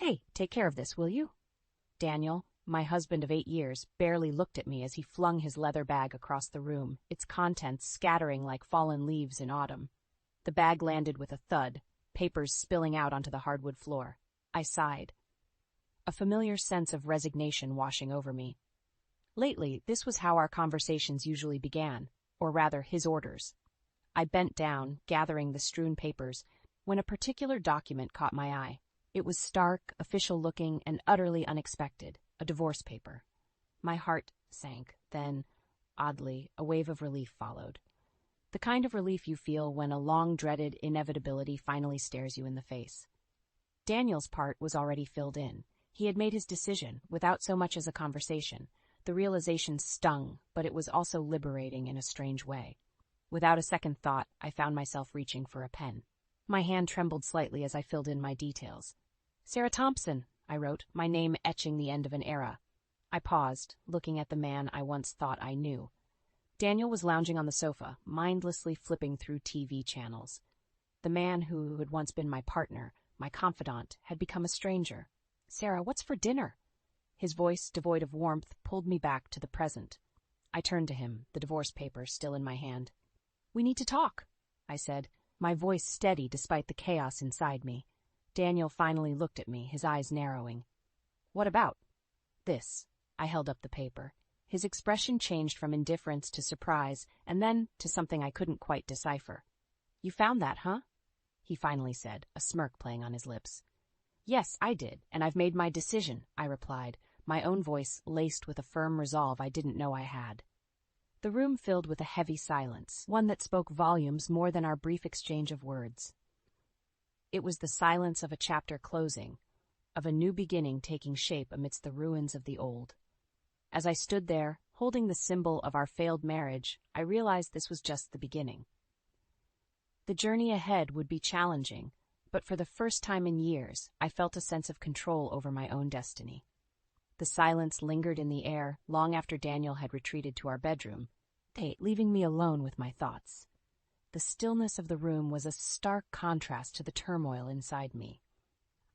Hey, take care of this, will you? Daniel, my husband of 8 years, barely looked at me as he flung his leather bag across the room, its contents scattering like fallen leaves in autumn. The bag landed with a thud, papers spilling out onto the hardwood floor. I sighed, a familiar sense of resignation washing over me. Lately, this was how our conversations usually began, or rather, his orders. I bent down, gathering the strewn papers, when a particular document caught my eye. It was stark, official-looking, and utterly unexpected, a divorce paper. My heart sank. Then, oddly, a wave of relief followed. The kind of relief you feel when a long-dreaded inevitability finally stares you in the face. Daniel's part was already filled in. He had made his decision, without so much as a conversation. The realization stung, but it was also liberating in a strange way. Without a second thought, I found myself reaching for a pen. My hand trembled slightly as I filled in my details. Sarah Thompson, I wrote, my name etching the end of an era. I paused, looking at the man I once thought I knew. Daniel was lounging on the sofa, mindlessly flipping through TV channels. The man who had once been my partner, my confidant, had become a stranger. Sarah, what's for dinner? His voice, devoid of warmth, pulled me back to the present. I turned to him, the divorce paper still in my hand. We need to talk, I said, my voice steady despite the chaos inside me. Daniel finally looked at me, his eyes narrowing. What about? This. I held up the paper. His expression changed from indifference to surprise, and then to something I couldn't quite decipher. You found that, huh? He finally said, a smirk playing on his lips. Yes, I did, and I've made my decision, I replied, my own voice laced with a firm resolve I didn't know I had. The room filled with a heavy silence, one that spoke volumes more than our brief exchange of words. It was the silence of a chapter closing, of a new beginning taking shape amidst the ruins of the old. As I stood there, holding the symbol of our failed marriage, I realized this was just the beginning. The journey ahead would be challenging, but for the first time in years, I felt a sense of control over my own destiny. The silence lingered in the air long after Daniel had retreated to our bedroom, leaving me alone with my thoughts. The stillness of the room was a stark contrast to the turmoil inside me.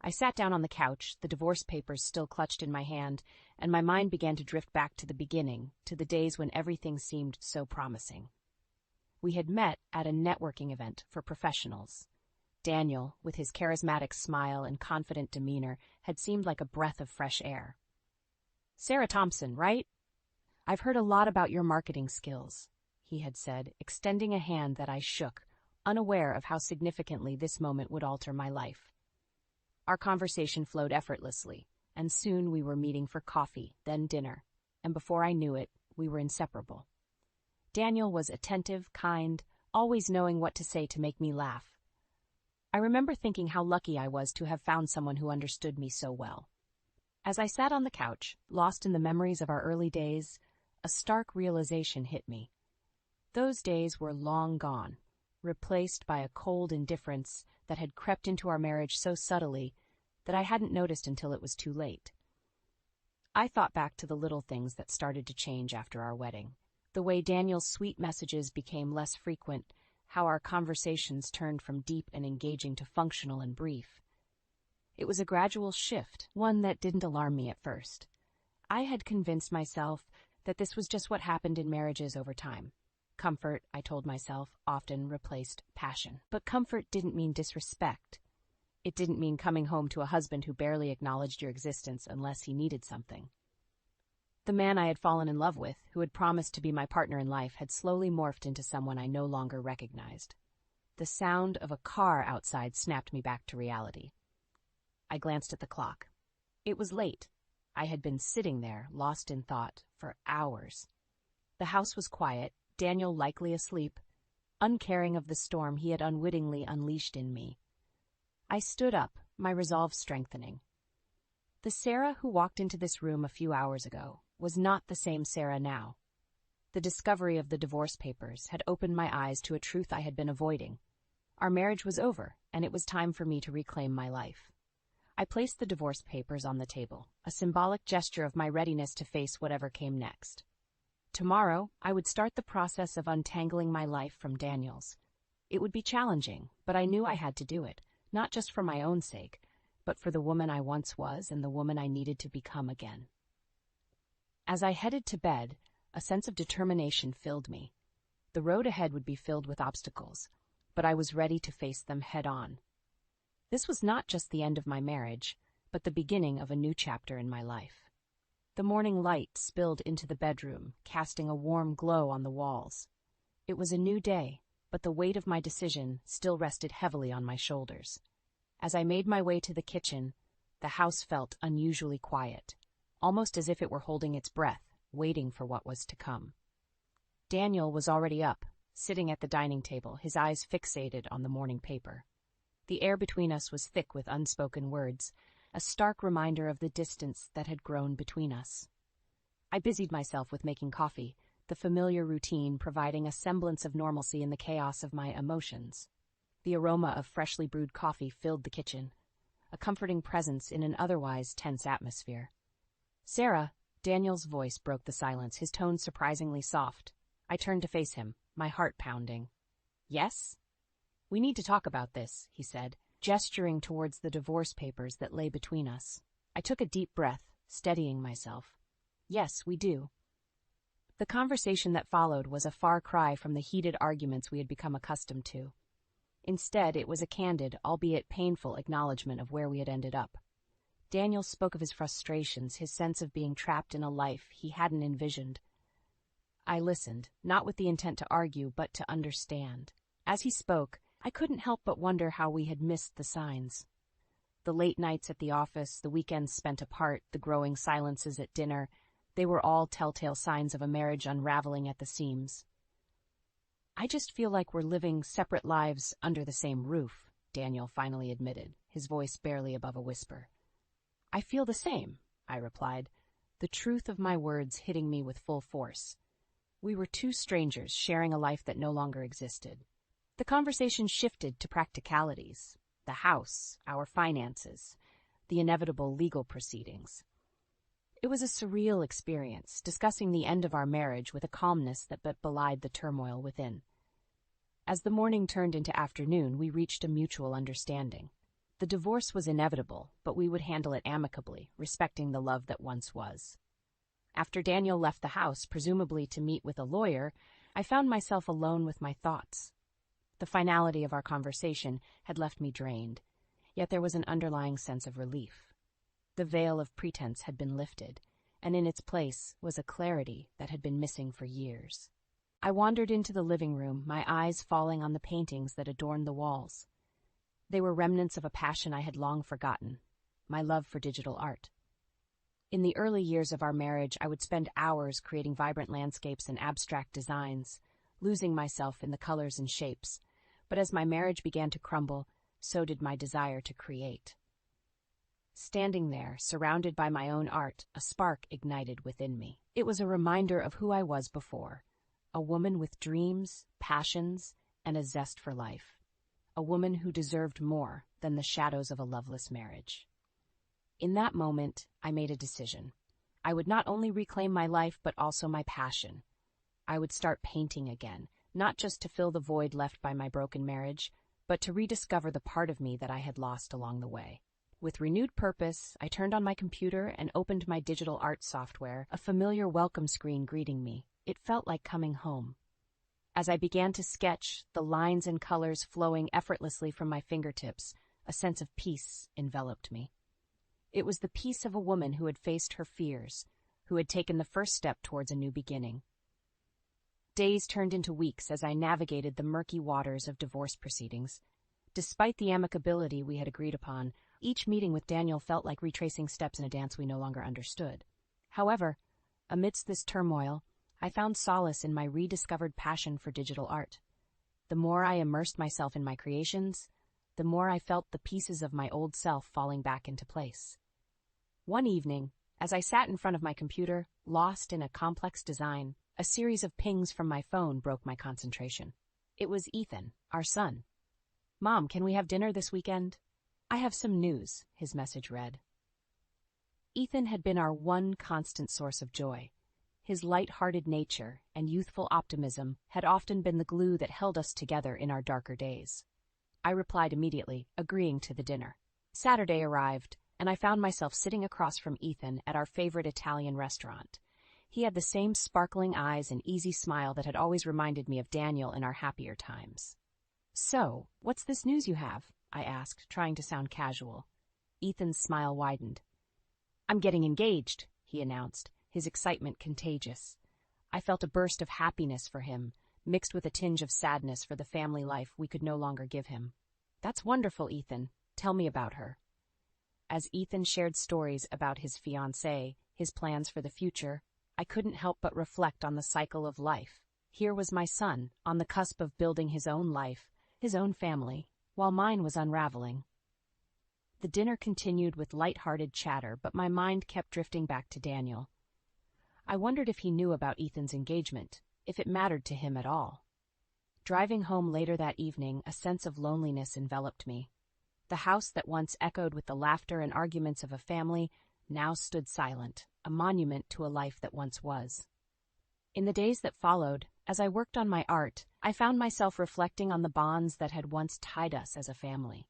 I sat down on the couch, the divorce papers still clutched in my hand, and my mind began to drift back to the beginning, to the days when everything seemed so promising. We had met at a networking event for professionals. Daniel, with his charismatic smile and confident demeanor, had seemed like a breath of fresh air. Sarah Thompson, right? I've heard a lot about your marketing skills, he had said, extending a hand that I shook, unaware of how significantly this moment would alter my life. Our conversation flowed effortlessly, and soon we were meeting for coffee, then dinner, and before I knew it, we were inseparable. Daniel was attentive, kind, always knowing what to say to make me laugh. I remember thinking how lucky I was to have found someone who understood me so well. As I sat on the couch, lost in the memories of our early days, a stark realization hit me. Those days were long gone, replaced by a cold indifference that had crept into our marriage so subtly that I hadn't noticed until it was too late. I thought back to the little things that started to change after our wedding, the way Daniel's sweet messages became less frequent, how our conversations turned from deep and engaging to functional and brief. It was a gradual shift, one that didn't alarm me at first. I had convinced myself that this was just what happened in marriages over time. Comfort, I told myself, often replaced passion. But comfort didn't mean disrespect. It didn't mean coming home to a husband who barely acknowledged your existence unless he needed something. The man I had fallen in love with, who had promised to be my partner in life, had slowly morphed into someone I no longer recognized. The sound of a car outside snapped me back to reality. I glanced at the clock. It was late. I had been sitting there, lost in thought, for hours. The house was quiet, Daniel likely asleep, uncaring of the storm he had unwittingly unleashed in me. I stood up, my resolve strengthening. The Sarah who walked into this room a few hours ago was not the same Sarah now. The discovery of the divorce papers had opened my eyes to a truth I had been avoiding. Our marriage was over, and it was time for me to reclaim my life. I placed the divorce papers on the table, a symbolic gesture of my readiness to face whatever came next. Tomorrow, I would start the process of untangling my life from Daniel's. It would be challenging, but I knew I had to do it, not just for my own sake, but for the woman I once was and the woman I needed to become again. As I headed to bed, a sense of determination filled me. The road ahead would be filled with obstacles, but I was ready to face them head-on. This was not just the end of my marriage, but the beginning of a new chapter in my life. The morning light spilled into the bedroom, casting a warm glow on the walls. It was a new day, but the weight of my decision still rested heavily on my shoulders. As I made my way to the kitchen, the house felt unusually quiet, almost as if it were holding its breath, waiting for what was to come. Daniel was already up, sitting at the dining table, his eyes fixated on the morning paper. The air between us was thick with unspoken words, a stark reminder of the distance that had grown between us. I busied myself with making coffee, the familiar routine providing a semblance of normalcy in the chaos of my emotions. The aroma of freshly brewed coffee filled the kitchen, a comforting presence in an otherwise tense atmosphere. "Sarah," Daniel's voice broke the silence, his tone surprisingly soft. I turned to face him, my heart pounding. "Yes?" "We need to talk about this," he said, gesturing towards the divorce papers that lay between us. I took a deep breath, steadying myself. "Yes, we do." The conversation that followed was a far cry from the heated arguments we had become accustomed to. Instead, it was a candid, albeit painful, acknowledgement of where we had ended up. Daniel spoke of his frustrations, his sense of being trapped in a life he hadn't envisioned. I listened, not with the intent to argue, but to understand. As he spoke, I couldn't help but wonder how we had missed the signs. The late nights at the office, the weekends spent apart, the growing silences at dinner, they were all telltale signs of a marriage unraveling at the seams. "I just feel like we're living separate lives under the same roof," Daniel finally admitted, his voice barely above a whisper. "I feel the same," I replied, the truth of my words hitting me with full force. We were two strangers sharing a life that no longer existed. The conversation shifted to practicalities: the house, our finances, the inevitable legal proceedings. It was a surreal experience, discussing the end of our marriage with a calmness that belied the turmoil within. As the morning turned into afternoon, we reached a mutual understanding. The divorce was inevitable, but we would handle it amicably, respecting the love that once was. After Daniel left the house, presumably to meet with a lawyer, I found myself alone with my thoughts. The finality of our conversation had left me drained, yet there was an underlying sense of relief. The veil of pretense had been lifted, and in its place was a clarity that had been missing for years. I wandered into the living room, my eyes falling on the paintings that adorned the walls. They were remnants of a passion I had long forgotten, my love for digital art. In the early years of our marriage, I would spend hours creating vibrant landscapes and abstract designs, losing myself in the colors and shapes. But as my marriage began to crumble, so did my desire to create. Standing there, surrounded by my own art, a spark ignited within me. It was a reminder of who I was before, a woman with dreams, passions, and a zest for life. A woman who deserved more than the shadows of a loveless marriage. In that moment, I made a decision. I would not only reclaim my life, but also my passion. I would start painting again, not just to fill the void left by my broken marriage, but to rediscover the part of me that I had lost along the way. With renewed purpose, I turned on my computer and opened my digital art software, a familiar welcome screen greeting me. It felt like coming home. As I began to sketch, the lines and colors flowing effortlessly from my fingertips, a sense of peace enveloped me. It was the peace of a woman who had faced her fears, who had taken the first step towards a new beginning. Days turned into weeks as I navigated the murky waters of divorce proceedings. Despite the amicability we had agreed upon, each meeting with Daniel felt like retracing steps in a dance we no longer understood. However, amidst this turmoil, I found solace in my rediscovered passion for digital art. The more I immersed myself in my creations, the more I felt the pieces of my old self falling back into place. One evening, as I sat in front of my computer, lost in a complex design, a series of pings from my phone broke my concentration. It was Ethan, our son. "Mom, can we have dinner this weekend?" "I have some news," his message read. Ethan had been our one constant source of joy. His light-hearted nature and youthful optimism had often been the glue that held us together in our darker days. I replied immediately, agreeing to the dinner. Saturday arrived, and I found myself sitting across from Ethan at our favorite Italian restaurant. He had the same sparkling eyes and easy smile that had always reminded me of Daniel in our happier times. "So, what's this news you have?" I asked, trying to sound casual. Ethan's smile widened. "I'm getting engaged," he announced, his excitement contagious. I felt a burst of happiness for him, mixed with a tinge of sadness for the family life we could no longer give him. "That's wonderful, Ethan. Tell me about her." As Ethan shared stories about his fiancée, his plans for the future, I couldn't help but reflect on the cycle of life. Here was my son, on the cusp of building his own life, his own family, while mine was unraveling. The dinner continued with light-hearted chatter, but my mind kept drifting back to Daniel. I wondered if he knew about Ethan's engagement, if it mattered to him at all. Driving home later that evening, a sense of loneliness enveloped me. The house that once echoed with the laughter and arguments of a family now stood silent, a monument to a life that once was. In the days that followed, as I worked on my art, I found myself reflecting on the bonds that had once tied us as a family.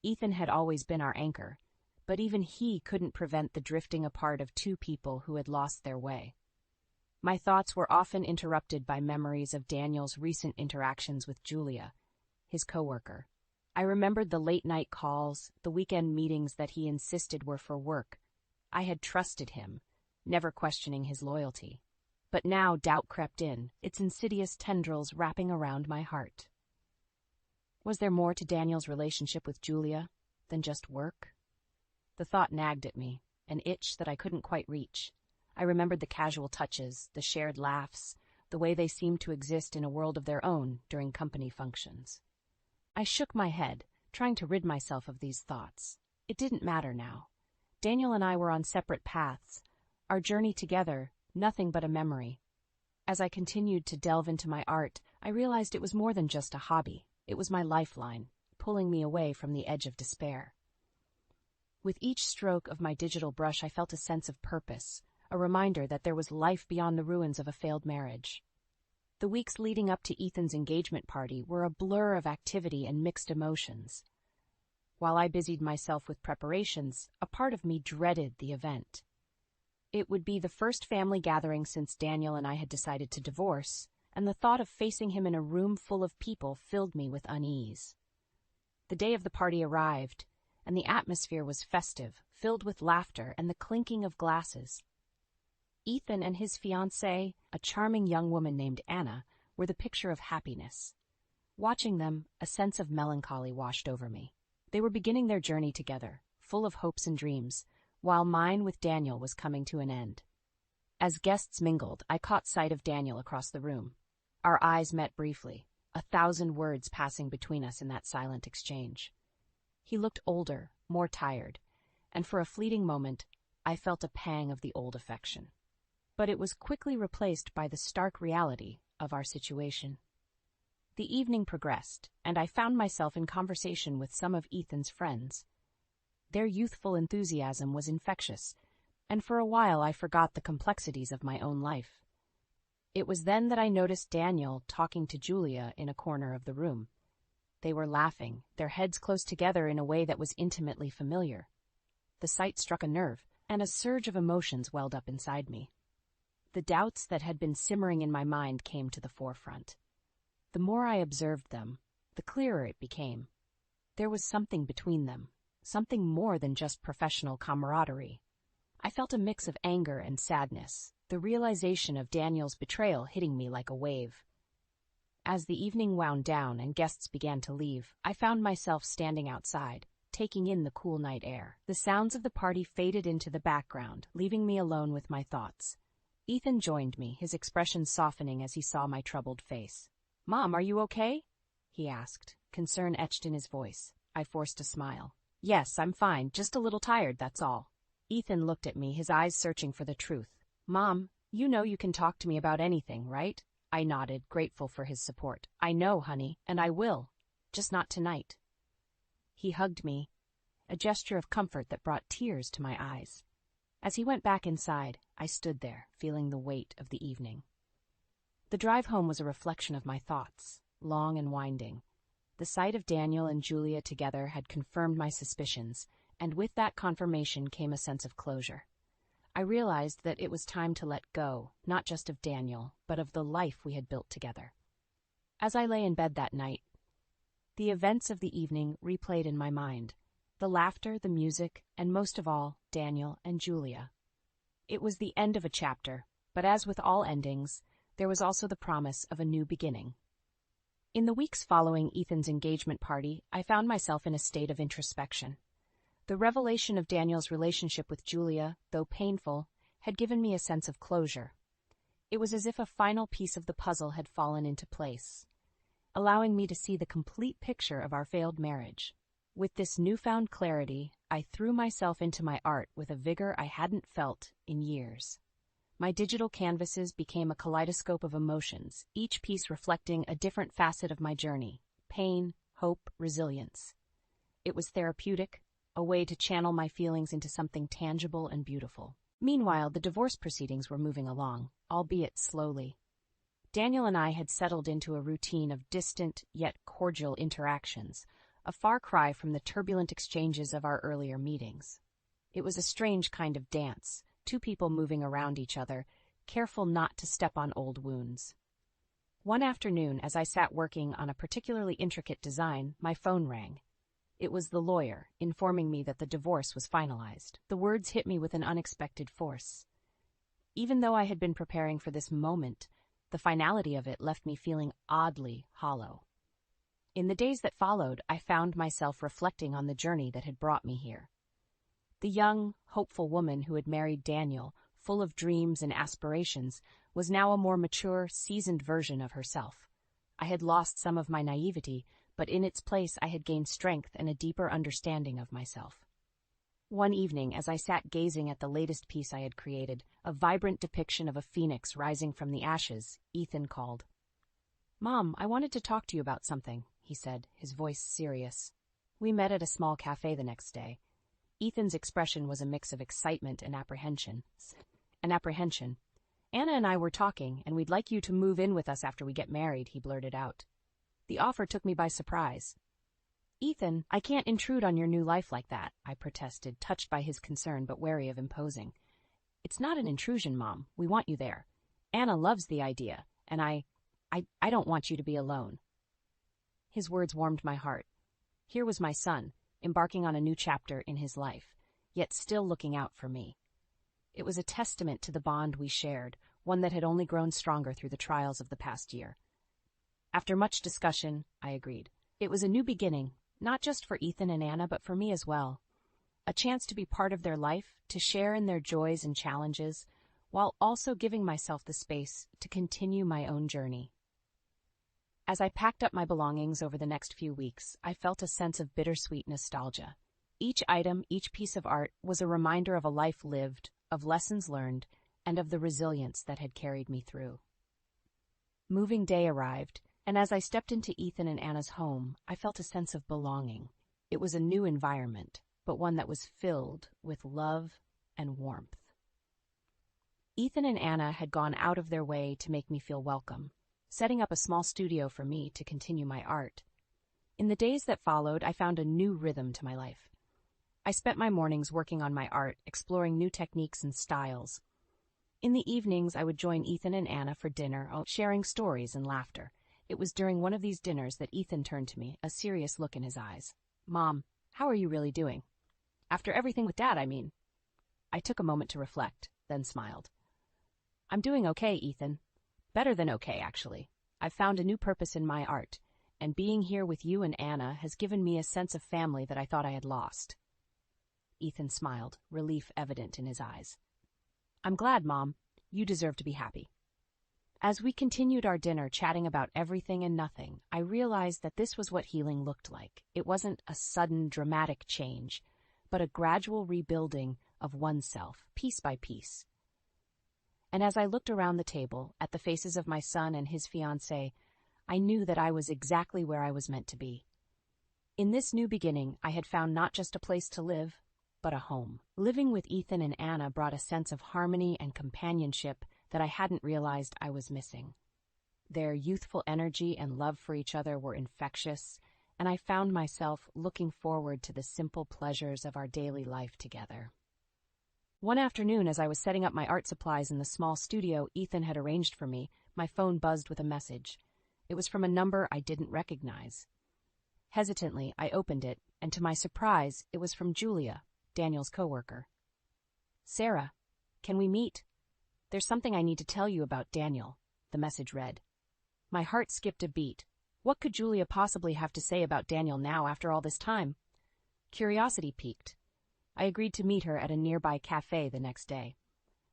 Ethan had always been our anchor, but even he couldn't prevent the drifting apart of two people who had lost their way. My thoughts were often interrupted by memories of Daniel's recent interactions with Julia, his coworker. I remembered the late-night calls, the weekend meetings that he insisted were for work. I had trusted him, never questioning his loyalty. But now doubt crept in, its insidious tendrils wrapping around my heart. Was there more to Daniel's relationship with Julia than just work? The thought nagged at me, an itch that I couldn't quite reach. I remembered the casual touches, the shared laughs, the way they seemed to exist in a world of their own during company functions. I shook my head, trying to rid myself of these thoughts. It didn't matter now. Daniel and I were on separate paths, our journey together, nothing but a memory. As I continued to delve into my art, I realized it was more than just a hobby. It was my lifeline, pulling me away from the edge of despair. With each stroke of my digital brush, I felt a sense of purpose, a reminder that there was life beyond the ruins of a failed marriage. The weeks leading up to Ethan's engagement party were a blur of activity and mixed emotions. While I busied myself with preparations, a part of me dreaded the event. It would be the first family gathering since Daniel and I had decided to divorce, and the thought of facing him in a room full of people filled me with unease. The day of the party arrived, and the atmosphere was festive, filled with laughter and the clinking of glasses. Ethan and his fiancée, a charming young woman named Anna, were the picture of happiness. Watching them, a sense of melancholy washed over me. They were beginning their journey together, full of hopes and dreams, while mine with Daniel was coming to an end. As guests mingled, I caught sight of Daniel across the room. Our eyes met briefly, 1,000 words passing between us in that silent exchange. He looked older, more tired, and for a fleeting moment, I felt a pang of the old affection. But it was quickly replaced by the stark reality of our situation. The evening progressed, and I found myself in conversation with some of Ethan's friends. Their youthful enthusiasm was infectious, and for a while I forgot the complexities of my own life. It was then that I noticed Daniel talking to Julia in a corner of the room. They were laughing, their heads close together in a way that was intimately familiar. The sight struck a nerve, and a surge of emotions welled up inside me. The doubts that had been simmering in my mind came to the forefront. The more I observed them, the clearer it became. There was something between them, something more than just professional camaraderie. I felt a mix of anger and sadness, the realization of Daniel's betrayal hitting me like a wave. As the evening wound down and guests began to leave, I found myself standing outside, taking in the cool night air. The sounds of the party faded into the background, leaving me alone with my thoughts. Ethan joined me, his expression softening as he saw my troubled face. "Mom, are you okay?" he asked, concern etched in his voice. I forced a smile. "Yes, I'm fine, just a little tired, that's all." Ethan looked at me, his eyes searching for the truth. "Mom, you know you can talk to me about anything, right?" I nodded, grateful for his support. "I know, honey, and I will. Just not tonight." He hugged me, a gesture of comfort that brought tears to my eyes. As he went back inside, I stood there, feeling the weight of the evening. The drive home was a reflection of my thoughts, long and winding. The sight of Daniel and Julia together had confirmed my suspicions, and with that confirmation came a sense of closure. I realized that it was time to let go, not just of Daniel, but of the life we had built together. As I lay in bed that night, the events of the evening replayed in my mind. The laughter, the music, and most of all, Daniel and Julia. It was the end of a chapter, but as with all endings, there was also the promise of a new beginning. In the weeks following Ethan's engagement party, I found myself in a state of introspection. The revelation of Daniel's relationship with Julia, though painful, had given me a sense of closure. It was as if a final piece of the puzzle had fallen into place, allowing me to see the complete picture of our failed marriage. With this newfound clarity, I threw myself into my art with a vigor I hadn't felt in years. My digital canvases became a kaleidoscope of emotions, each piece reflecting a different facet of my journey: pain, hope, resilience. It was therapeutic, a way to channel my feelings into something tangible and beautiful. Meanwhile, the divorce proceedings were moving along, albeit slowly. Daniel and I had settled into a routine of distant yet cordial interactions, a far cry from the turbulent exchanges of our earlier meetings. It was a strange kind of dance, two people moving around each other, careful not to step on old wounds. One afternoon, as I sat working on a particularly intricate design, my phone rang. It was the lawyer, informing me that the divorce was finalized. The words hit me with an unexpected force. Even though I had been preparing for this moment, the finality of it left me feeling oddly hollow. In the days that followed, I found myself reflecting on the journey that had brought me here. The young, hopeful woman who had married Daniel, full of dreams and aspirations, was now a more mature, seasoned version of herself. I had lost some of my naivety, but in its place I had gained strength and a deeper understanding of myself. One evening, as I sat gazing at the latest piece I had created, a vibrant depiction of a phoenix rising from the ashes, Ethan called. "Mom, I wanted to talk to you about something," he said, his voice serious. We met at a small cafe the next day. Ethan's expression was a mix of excitement and apprehension. "Anna and I were talking, and we'd like you to move in with us after we get married," he blurted out. The offer took me by surprise. "Ethan, I can't intrude on your new life like that," I protested, touched by his concern but wary of imposing. "It's not an intrusion, Mom. We want you there. Anna loves the idea, and I don't want you to be alone." His words warmed my heart. Here was my son, embarking on a new chapter in his life, yet still looking out for me. It was a testament to the bond we shared, one that had only grown stronger through the trials of the past year. After much discussion, I agreed. It was a new beginning, not just for Ethan and Anna, but for me as well. A chance to be part of their life, to share in their joys and challenges, while also giving myself the space to continue my own journey. As I packed up my belongings over the next few weeks, I felt a sense of bittersweet nostalgia. Each item, each piece of art, was a reminder of a life lived, of lessons learned, and of the resilience that had carried me through. Moving day arrived, and as I stepped into Ethan and Anna's home, I felt a sense of belonging. It was a new environment, but one that was filled with love and warmth. Ethan and Anna had gone out of their way to make me feel welcome, setting up a small studio for me to continue my art. In the days that followed, I found a new rhythm to my life. I spent my mornings working on my art, exploring new techniques and styles. In the evenings, I would join Ethan and Anna for dinner, sharing stories and laughter. It was during one of these dinners that Ethan turned to me, a serious look in his eyes. "Mom, how are you really doing? After everything with Dad, I mean." I took a moment to reflect, then smiled. "I'm doing okay, Ethan. Better than okay, actually. I've found a new purpose in my art, and being here with you and Anna has given me a sense of family that I thought I had lost." Ethan smiled, relief evident in his eyes. "I'm glad, Mom. You deserve to be happy." As we continued our dinner chatting about everything and nothing, I realized that this was what healing looked like. It wasn't a sudden, dramatic change, but a gradual rebuilding of oneself, piece by piece. And as I looked around the table, at the faces of my son and his fiancée, I knew that I was exactly where I was meant to be. In this new beginning, I had found not just a place to live, but a home. Living with Ethan and Anna brought a sense of harmony and companionship that I hadn't realized I was missing. Their youthful energy and love for each other were infectious, and I found myself looking forward to the simple pleasures of our daily life together. One afternoon, as I was setting up my art supplies in the small studio Ethan had arranged for me, my phone buzzed with a message. It was from a number I didn't recognize. Hesitantly, I opened it, and to my surprise, it was from Julia, Daniel's coworker. "Sarah, can we meet? There's something I need to tell you about Daniel," the message read. My heart skipped a beat. What could Julia possibly have to say about Daniel now after all this time? Curiosity piqued. I agreed to meet her at a nearby cafe the next day.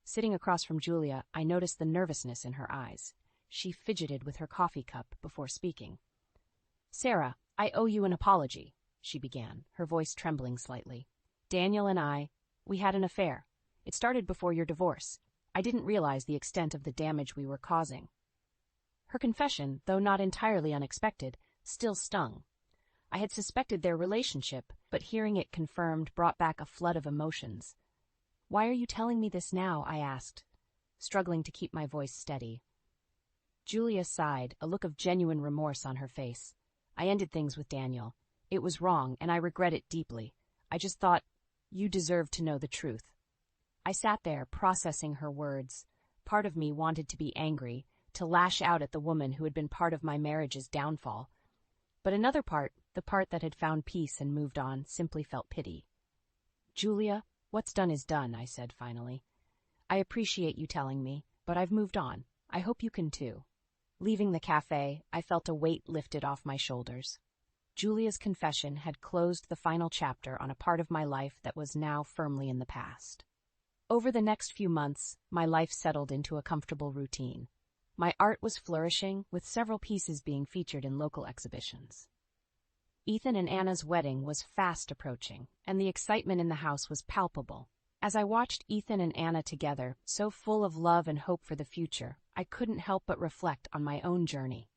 Sitting across from Julia, I noticed the nervousness in her eyes. She fidgeted with her coffee cup before speaking. "Sarah, I owe you an apology," she began, her voice trembling slightly. "Daniel and we had an affair. It started before your divorce. I didn't realize the extent of the damage we were causing." Her confession, though not entirely unexpected, still stung. I had suspected their relationship, but hearing it confirmed brought back a flood of emotions. "Why are you telling me this now?" I asked, struggling to keep my voice steady. Julia sighed, a look of genuine remorse on her face. "I ended things with Daniel. It was wrong, and I regret it deeply. I just thought you deserved to know the truth." I sat there, processing her words. Part of me wanted to be angry, to lash out at the woman who had been part of my marriage's downfall. But another part, the part that had found peace and moved on, simply felt pity. "Julia, what's done is done," I said finally. "I appreciate you telling me, but I've moved on. I hope you can too." Leaving the cafe, I felt a weight lifted off my shoulders. Julia's confession had closed the final chapter on a part of my life that was now firmly in the past. Over the next few months, my life settled into a comfortable routine. My art was flourishing, with several pieces being featured in local exhibitions. Ethan and Anna's wedding was fast approaching, and the excitement in the house was palpable. As I watched Ethan and Anna together, so full of love and hope for the future, I couldn't help but reflect on my own journey.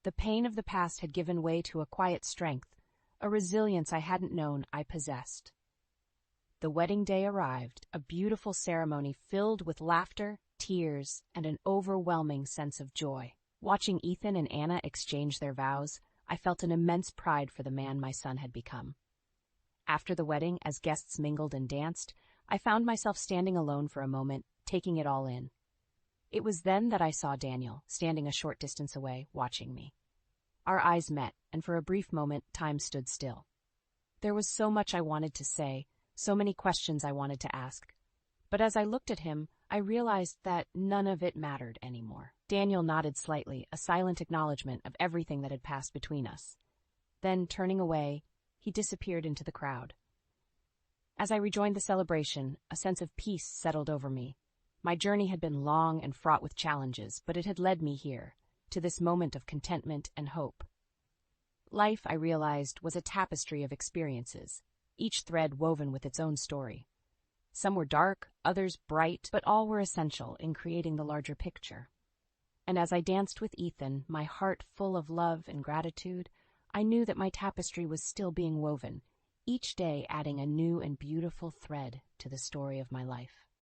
The pain of the past had given way to a quiet strength, a resilience I hadn't known I possessed. The wedding day arrived, a beautiful ceremony filled with laughter, tears, and an overwhelming sense of joy. Watching Ethan and Anna exchange their vows, I felt an immense pride for the man my son had become. After the wedding, as guests mingled and danced, I found myself standing alone for a moment, taking it all in. It was then that I saw Daniel, standing a short distance away, watching me. Our eyes met, and for a brief moment, time stood still. There was so much I wanted to say, so many questions I wanted to ask. But as I looked at him, I realized that none of it mattered anymore. Daniel nodded slightly, a silent acknowledgement of everything that had passed between us. Then, turning away, he disappeared into the crowd. As I rejoined the celebration, a sense of peace settled over me. My journey had been long and fraught with challenges, but it had led me here, to this moment of contentment and hope. Life, I realized, was a tapestry of experiences, each thread woven with its own story. Some were dark, others bright, but all were essential in creating the larger picture. And as I danced with Ethan, my heart full of love and gratitude, I knew that my tapestry was still being woven, each day adding a new and beautiful thread to the story of my life.